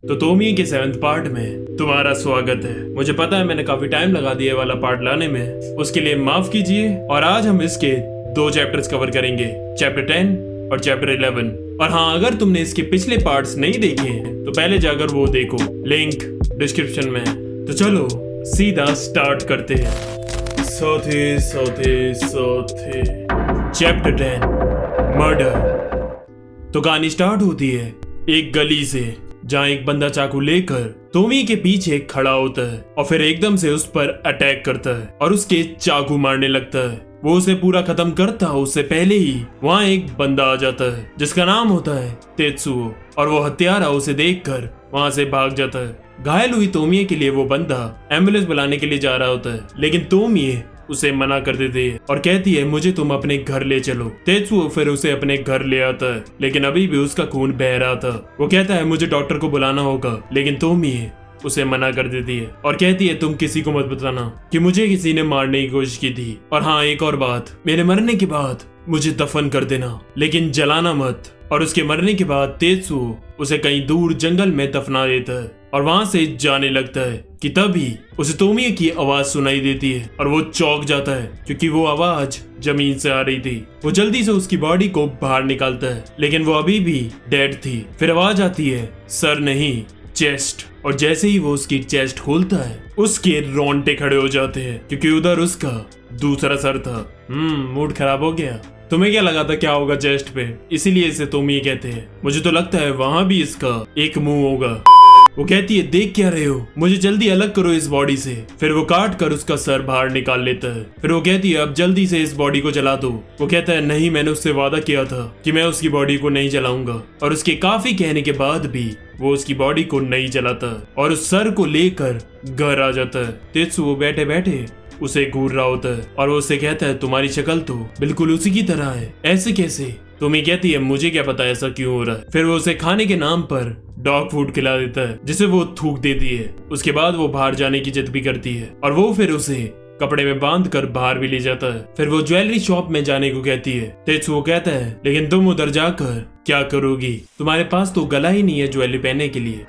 तो तोमी के 7th part में तुम्हारा स्वागत है। मुझे पता है मैंने काफी टाइम लगा दिया ये वाला पार्ट लाने में, उसके लिए माफ कीजिए। और आज हम इसके 2 चैप्टर्स कवर करेंगे, चैप्टर 10 और चैप्टर 11। और हाँ, अगर तुमने इसके पिछले पार्ट्स नहीं देखे हैं तो पहले जाकर वो देखो, लिंक डिस्क्रिप्शन में है। तो चलो सीधा स्टार्ट करते हैं। Chapter 10 murder. तो कहानी स्टार्ट होती है एक गली से, जहाँ एक बंदा चाकू लेकर तोमी के पीछे खड़ा होता है और फिर एकदम से उस पर अटैक करता है और उसके चाकू मारने लगता है। वो उसे पूरा खत्म करता है उससे पहले ही वहाँ एक बंदा आ जाता है जिसका नाम होता है तेत्सुओ, और वो हत्यारा उसे देखकर वहाँ से भाग जाता है। घायल हुई तोमिये के लिए वो बंदा एम्बुलेंस बुलाने के लिए जा रहा होता है, लेकिन तोमिये उसे मना कर देती है और कहती है मुझे तुम अपने घर ले चलो। तेत्सुओ फिर उसे अपने घर ले आता है, लेकिन अभी भी उसका खून बह रहा था। वो कहता है मुझे डॉक्टर को बुलाना होगा, लेकिन तोमिये उसे मना कर देती है और कहती है तुम किसी को मत बताना कि मुझे किसी ने मारने की कोशिश की थी। और हाँ, एक और बात, मेरे मरने के बाद मुझे दफन कर देना, लेकिन जलाना मत। और उसके मरने के बाद तेत्सुओ उसे कहीं दूर जंगल में दफना देता है और वहां से जाने लगता है कि तभी उसे तोमिये की आवाज सुनाई देती है और वो चौंक जाता है क्योंकि वो आवाज जमीन से आ रही थी। वो जल्दी से उसकी बॉडी को बाहर निकालता है, लेकिन वो अभी भी डेड थी। फिर आवाज आती है सर नहीं, चेस्ट। और जैसे ही वो उसकी चेस्ट खोलता है उसके रोंगटे खड़े हो जाते हैं क्योंकि उधर उसका दूसरा सर था। मूड खराब हो गया। तुम्हें क्या लगा था क्या होगा चेस्ट पे, इसीलिए इसे तोमिये कहते हैं। मुझे तो लगता है वहां भी इसका एक मुंह होगा। वो कहती है देख क्या रहे हो, मुझे जल्दी अलग करो इस बॉडी से। फिर वो काट कर उसका सर बाहर निकाल लेता है। फिर वो कहती है अब जल्दी से इस बॉडी को जला दो। वो कहता है नहीं, मैंने उससे वादा किया था कि मैं उसकी बॉडी को नहीं जलाऊंगा। और उसके काफी कहने के बाद भी वो उसकी बॉडी को नहीं जलाता और उस सर को लेकर घर आ जाता है। तेत्सुओ बैठे बैठे उसे घूर रहा होता है और वो उससे कहता है तुम्हारी शक्ल तो बिल्कुल उसी की तरह है, ऐसे कैसे? तोमी कहती है मुझे क्या पता ऐसा क्यों हो रहा है। फिर वो उसे खाने के नाम पर डॉग फूड खिला देता है जिसे वो थूक देती है। उसके बाद वो बाहर जाने की जिद भी करती है और वो फिर उसे कपड़े में बांध कर बाहर भी ले जाता है। फिर वो ज्वेलरी शॉप में जाने को कहती है। तेत्सुओ कहता है लेकिन तुम उधर जाकर क्या करोगी, तुम्हारे पास तो गला ही नहीं है ज्वेलरी पहनने के लिए।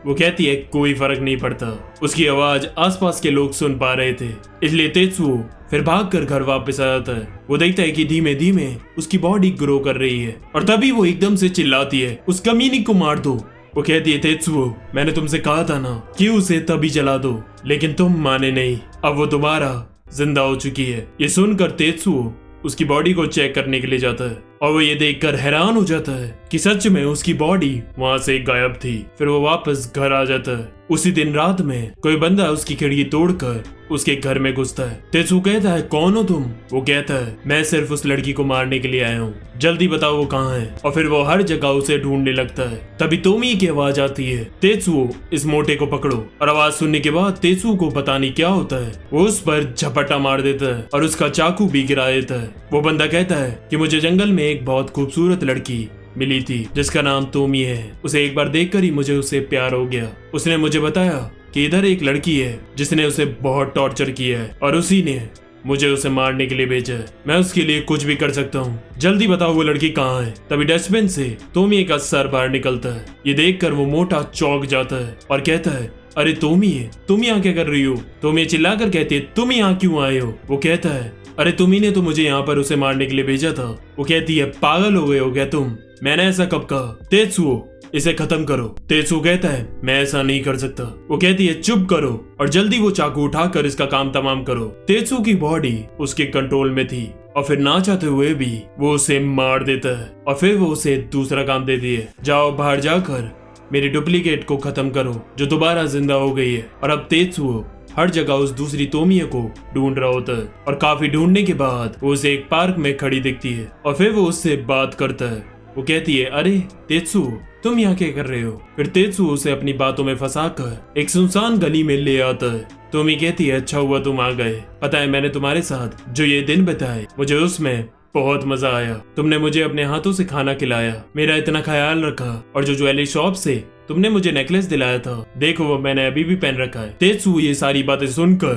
वो कहती है कोई फर्क नहीं पड़ता। उसकी आवाज आसपास के लोग सुन पा रहे थे, इसलिए तेत्सुओ फिर भागकर घर वापस आ जाता है। वो देखता है कि धीमे धीमे उसकी बॉडी ग्रो कर रही है और तभी वो एकदम से चिल्लाती है उस कमीनी को मार दो। वो कहती है तेत्सुओ मैंने तुमसे कहा था ना कि उसे तभी जला दो, लेकिन तुम माने नहीं। अब वो दोबारा जिंदा हो चुकी है। ये सुनकर तेत्सुओ उसकी बॉडी को चेक करने के लिए जाता है और वो ये देखकर हैरान हो जाता है कि सच में उसकी बॉडी वहां से गायब थी। फिर वो वापस घर आ जाता है। उसी दिन रात में कोई बंदा उसकी खिड़की तोड़कर उसके घर में घुसता है। तेत्सुओ कहता है कौन हो तुम? वो कहता है मैं सिर्फ उस लड़की को मारने के लिए आया हूँ, जल्दी बताओ वो कहाँ है। और फिर वो हर जगह उसे ढूंढने लगता है। तभी तोमिये की आवाज आती है तेत्सुओ इस मोटे को पकड़ो। और आवाज सुनने के बाद तेत्सुओ को पता नहीं क्या होता है, वो उस पर झपट्टा मार देता है और उसका चाकू भी गिरा देता है। वो बंदा कहता है कि मुझे जंगल में एक बहुत खूबसूरत लड़की मिली थी जिसका नाम तोमी है, उसे एक बार देखकर ही मुझे उससे प्यार हो गया। उसने मुझे बताया कि इधर एक लड़की है जिसने उसे बहुत टॉर्चर किया है और उसी ने मुझे उसे मारने के लिए भेजा है। मैं उसके लिए कुछ भी कर सकता हूँ, जल्दी बताओ वो लड़की कहाँ है। तभी डस्टबिन से तोमिये का सर बाहर निकलता है। ये देखकर वो मोटा चौंक जाता है और कहता है अरे तोमिये, तुम यहाँ क्या कर रही हो? तोमिये चिल्लाकर कहती है तुम यहाँ क्यों आए हो? वो कहता है अरे तुमी ने तो मुझे यहाँ पर उसे मारने के लिए भेजा था। वो कहती है पागल हो गए हो क्या तुम? मैंने ऐसा कब कहा? तेत्सुओ इसे खत्म करो। तेत्सुओ कहता है मैं ऐसा नहीं कर सकता। वो कहती है चुप करो और जल्दी वो चाकू उठाकर इसका काम तमाम करो। तेत्सुओ की बॉडी उसके कंट्रोल में थी और फिर ना चाहते हुए भी वो उसे मार देता है और फिर वो उसे दूसरा काम देती है, जाओ बाहर जाकर मेरी डुप्लीकेट को खत्म करो जो दोबारा जिंदा हो गई है। और अब तेत्सुओ हर जगह उस दूसरी तोमिये को ढूंढ रहा होता है और काफी ढूंढने के बाद वो उसे एक पार्क में खड़ी दिखती है और फिर वो उससे बात करता है। वो कहती है अरे तेत्सुओ तुम यहाँ क्या कर रहे हो? फिर तेत्सुओ उसे अपनी बातों में फंसाकर एक सुनसान गली में ले आता है। तोमी कहती है अच्छा हुआ तुम आ गए, पता है मैंने तुम्हारे साथ जो ये दिन बिताए मुझे उसमें बहुत मजा आया। तुमने मुझे अपने हाथों से खाना खिलाया, मेरा इतना ख्याल रखा और जो ज्वेलरी शॉप से तुमने मुझे नेकलेस दिलाया था देखो वो मैंने अभी भी पहन रखा है। तेत्सुओ ये सारी बातें सुनकर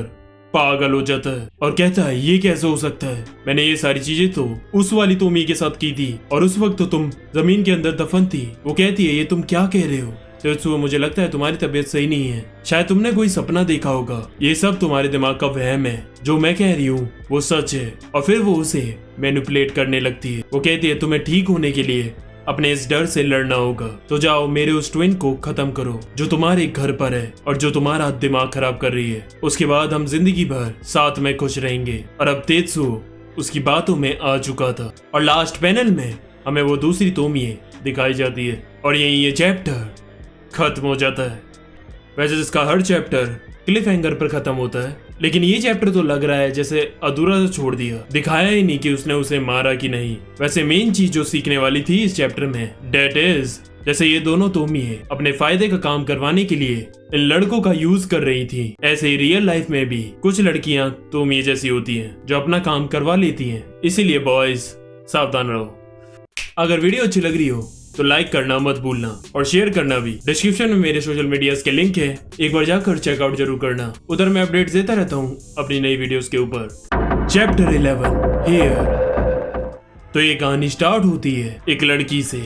पागल हो जाता है और कहता है ये कैसे हो सकता है, मैंने ये सारी चीजें तो उस वाली तोमी के साथ की थी और उस वक्त तो तुम जमीन के अंदर दफन थी। वो कहती है ये तुम क्या कह रहे हो तेत्सुओ, मुझे लगता है तुम्हारी तबीयत सही नहीं है, शायद तुमने कोई सपना देखा होगा, ये सब तुम्हारे दिमाग का वहम है, जो मैं कह रही हूँ वो सच है। और फिर वो उसे मैनिपुलेट करने लगती है। वो कहती है तुम्हें ठीक होने के लिए अपने इस डर से लड़ना होगा, तो जाओ मेरे उस ट्विन को खत्म करो जो तुम्हारे घर पर है और जो तुम्हारा दिमाग खराब कर रही है, उसके बाद हम जिंदगी भर साथ में खुश रहेंगे। और अब तेत्सुओ उसकी बातों में आ चुका था और लास्ट पैनल में हमें वो दूसरी तोमिये दिखाई जाती है और यही ये चैप्टर खत्म हो जाता है। वैसे इसका हर चैप्टर क्लिफ हैंगर पर खत्म होता है, लेकिन ये चैप्टर तो लग रहा है जैसे अधूरा सा छोड़ दिया, दिखाया ही नहीं कि उसने उसे मारा कि नहीं। वैसे मेन चीज जो सीखने वाली थी इस चैप्टर में डेट इज, जैसे ये दोनों तोमिये अपने फायदे का काम करवाने के लिए इन लड़कों का यूज कर रही थी, ऐसे ही रियल लाइफ में भी कुछ लड़कियां तोमिये जैसी होती हैं जो अपना काम करवा लेती हैं। इसीलिए बॉयज सावधान रहो। अगर वीडियो अच्छी लग रही हो तो लाइक करना मत भूलना और शेयर करना भी। डिस्क्रिप्शन में मेरे सोशल मीडिया के लिंक है, एक बार जाकर चेकआउट जरूर करना, उधर मैं अपडेट्स देता रहता हूँ अपनी नई वीडियोस के ऊपर। Chapter 11 here. तो ये कहानी स्टार्ट होती है एक लड़की से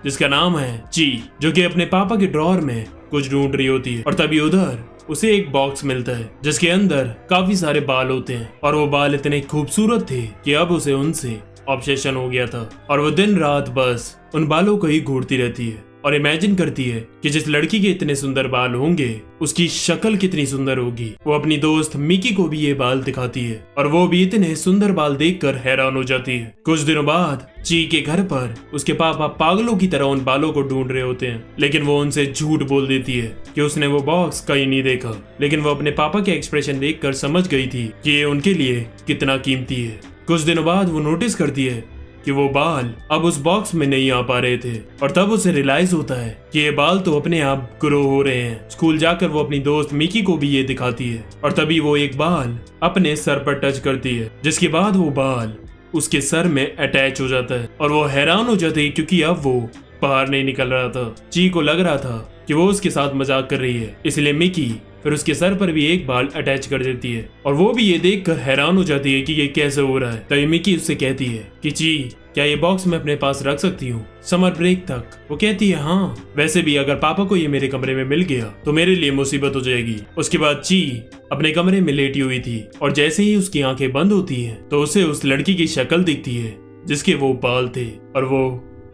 जिसका नाम है ची, जो कि अपने पापा के ड्रॉअर में कुछ ढूंढ रही होती है और तभी उधर उसे एक बॉक्स मिलता है जिसके अंदर काफी सारे बाल होते हैं और वो बाल इतने खूबसूरत थे कि अब उसे उनसे ऑब्सेशन हो गया था और वो दिन रात बस उन बालों को ही घूरती रहती है और इमेजिन करती है कि जिस लड़की के इतने सुंदर बाल होंगे उसकी शक्ल कितनी सुंदर होगी। वो अपनी दोस्त मिकी को भी ये बाल दिखाती है और वो भी इतने सुंदर बाल देखकर हैरान हो जाती है। कुछ दिनों बाद ची के घर पर उसके पापा पागलों की तरह उन बालों को ढूंढ रहे होते हैं, लेकिन वो उनसे झूठ बोल देती है कि उसने वो बॉक्स कहीं नहीं देखा, लेकिन वो अपने पापा के एक्सप्रेशन देखकर समझ गई थी कि ये उनके लिए कितना कीमती है। कुछ दिनों बाद वो नोटिस करती है कि वो बाल अब उस बॉक्स में नहीं आ पा रहे थे और तब उसे रियलाइज होता है कि ये बाल तो अपने आप ग्रो हो रहे हैं। स्कूल जाकर वो अपनी दोस्त मिकी को भी ये दिखाती है और तभी वो एक बाल अपने सर पर टच करती है, जिसके बाद वो बाल उसके सर में अटैच हो जाता है और वो हैरान हो जाती है क्योंकि अब वो बाहर नहीं निकल रहा था। ची को लग रहा था कि वो उसके साथ मजाक कर रही है, इसलिए मिकी फिर उसके सर पर भी एक बाल अटैच कर देती है और वो भी ये देखकर हैरान हो जाती है कि ये कैसे हो रहा है। तभी मिकी उससे कहती है कि ची क्या ये बॉक्स मैं अपने पास रख सकती हूँ समर ब्रेक तक। वो कहती है हाँ, वैसे भी अगर पापा को ये मेरे कमरे में मिल गया तो मेरे लिए मुसीबत हो जाएगी। उसके बाद ची अपने कमरे में लेटी हुई थी और जैसे ही उसकी आंखें बंद होती हैं तो उसे उस लड़की की शक्ल दिखती है जिसके वो बाल थे और वो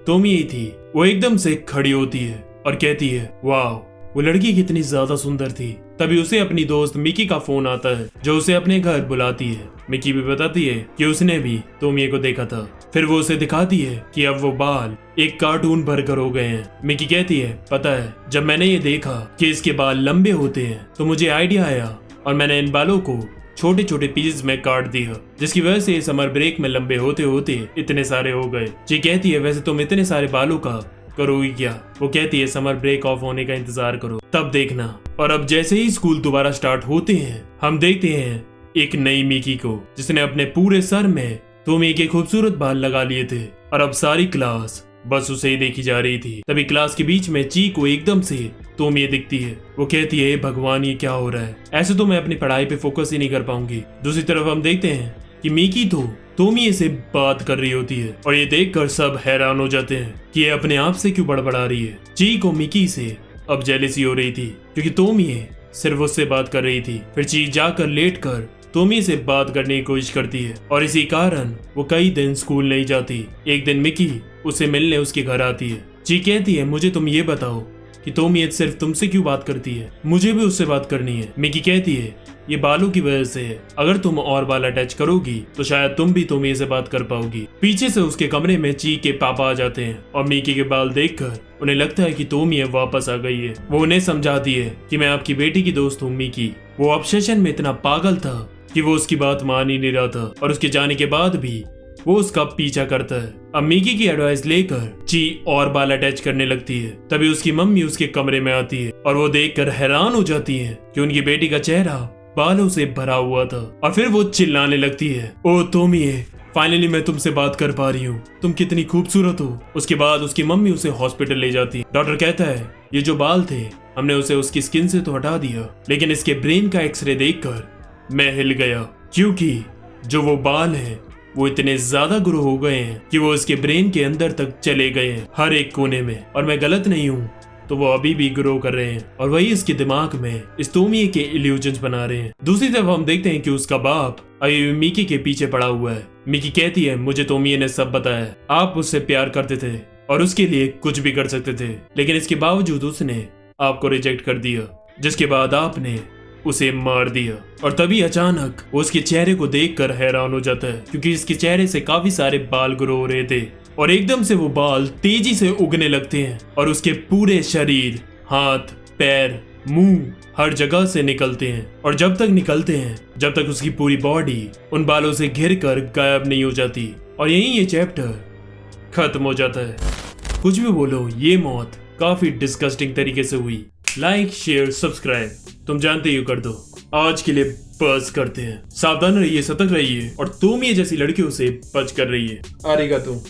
तोमी ही थी। वो एकदम से खड़ी होती है और कहती है वाह, वो लड़की कितनी ज्यादा सुंदर थी। तभी उसे अपनी दोस्त मिकी का फोन आता है जो उसे अपने घर बुलाती है। मिकी भी बताती है कि उसने भी तोमिये को देखा था। फिर वो उसे दिखाती है कि अब वो बाल एक कार्टून भरकर हो गए हैं। मिकी कहती है पता है, जब मैंने ये देखा कि इसके बाल लंबे होते हैं तो मुझे आइडिया आया और मैंने इन बालों को छोटे छोटे पीसेस में काट दिया, जिसकी वजह से समर ब्रेक में लंबे होते होते इतने सारे हो गए। जी कहती है वैसे तुम इतने सारे बालों का करोगी क्या? वो कहती है समर ब्रेक ऑफ होने का इंतजार करो तब देखना। और अब जैसे ही स्कूल दोबारा स्टार्ट होते हैं हम देखते हैं एक नई मिकी को जिसने अपने पूरे सर में तोमिये के खूबसूरत बाल लगा लिए थे और अब सारी क्लास बस उसे ही देखी जा रही थी। तभी क्लास के बीच में ची को एकदम से तोमिये दिखती है। वो कहती है भगवान ये क्या हो रहा है, ऐसे तो मैं अपनी पढ़ाई पे फोकस ही नहीं कर पाऊंगी। दूसरी तरफ हम देखते हैं कि मिकी तो तोमिये से बात कर रही होती है और ये देखकर सब हैरान हो जाते हैं कि ये अपने आप से क्यों बड़बड़ा रही है। ची को मिकी से अब जेलसी हो रही थी क्योंकि तोमिये सिर्फ उससे बात कर रही थी। फिर ची जाकर लेटकर तोमिये से बात करने की कोशिश करती है और इसी कारण वो कई दिन स्कूल नहीं जाती। एक दिन मिकी उसे मिलने उसके घर आती है। ची कहती है मुझे तुम ये बताओ कि तोमिये सिर्फ तुमसे क्यों बात करती है, मुझे भी उससे बात करनी है। मिकी कहती है ये बालों की वजह से है, अगर तुम और बाल अटैच करोगी तो शायद तुम भी तोमिये से बात कर पाओगी। पीछे से उसके कमरे में ची के पापा आ जाते हैं और मिकी के बाल देखकर उन्हें लगता है कि तोमिये वापस आ गई है। वो उन्हें समझाती है कि मैं आपकी बेटी की दोस्त हूँ मिकी। वो ऑब्सेशन में इतना पागल था कि वो उसकी बात मान ही नहीं रहा था और उसके जाने के बाद भी वो उसका पीछा करता है। अब मिकी की एडवाइस लेकर ची और बाल अटैच करने लगती है। तभी उसकी मम्मी उसके कमरे में आती है और वो देखकर हैरान हो जाती है कि उनकी बेटी का चेहरा बालों से भरा हुआ था और फिर वो चिल्लाने लगती है ओ तोमिये, फाइनली मैं तुमसे बात कर पा रही हूँ, तुम कितनी खूबसूरत हो। उसके बाद उसकी मम्मी उसे हॉस्पिटल ले जाती है। डॉक्टर कहता है ये जो बाल थे हमने उसे उसकी स्किन से तो हटा दिया, लेकिन इसके ब्रेन का एक्सरे देखकर मैं हिल गया, क्योंकि जो वो बाल हैं वो इतने ज्यादा ग्रो हो गए हैं कि वो उसके ब्रेन के अंदर तक चले गए हैं, हर एक कोने में। और मैं गलत नहीं हूँ तो वो अभी भी ग्रो कर रहे हैं और वही इसके दिमाग में इस तोमिए के इल्यूजन्स बना रहे हैं। दूसरी तरफ हम देखते हैं कि उसका बाप अभी मिकी के पीछे पड़ा हुआ है। मिकी कहती है, मुझे तोमिए ने सब बताया, आप उससे प्यार करते थे और उसके लिए कुछ भी कर सकते थे, लेकिन इसके बावजूद उसने आपको रिजेक्ट कर दिया, जिसके बाद आपने उसे मार दिया। और तभी अचानक वो उसके चेहरे को देखकर हैरान हो जाता है, क्योंकि इसके चेहरे से काफी सारे बाल ग्रो हो रहे थे और एकदम से वो बाल तेजी से उगने लगते हैं और उसके पूरे शरीर, हाथ, पैर, मुंह हर जगह से निकलते हैं। और जब तक निकलते हैं, जब तक उसकी पूरी बॉडी उन बालों से घिर कर गायब नहीं हो जाती। और यहीं ये चैप्टर खत्म हो जाता है। कुछ भी बोलो, ये मौत काफी डिस्गस्टिंग तरीके से हुई। लाइक, शेयर, सब्सक्राइब तुम जानते ही हो कर दो। आज के लिए बस करते हैं। सावधान रहिए, सतर्क रहिए और तोमिए जैसी लड़कियों से बच कर रहिए। आरिगातो।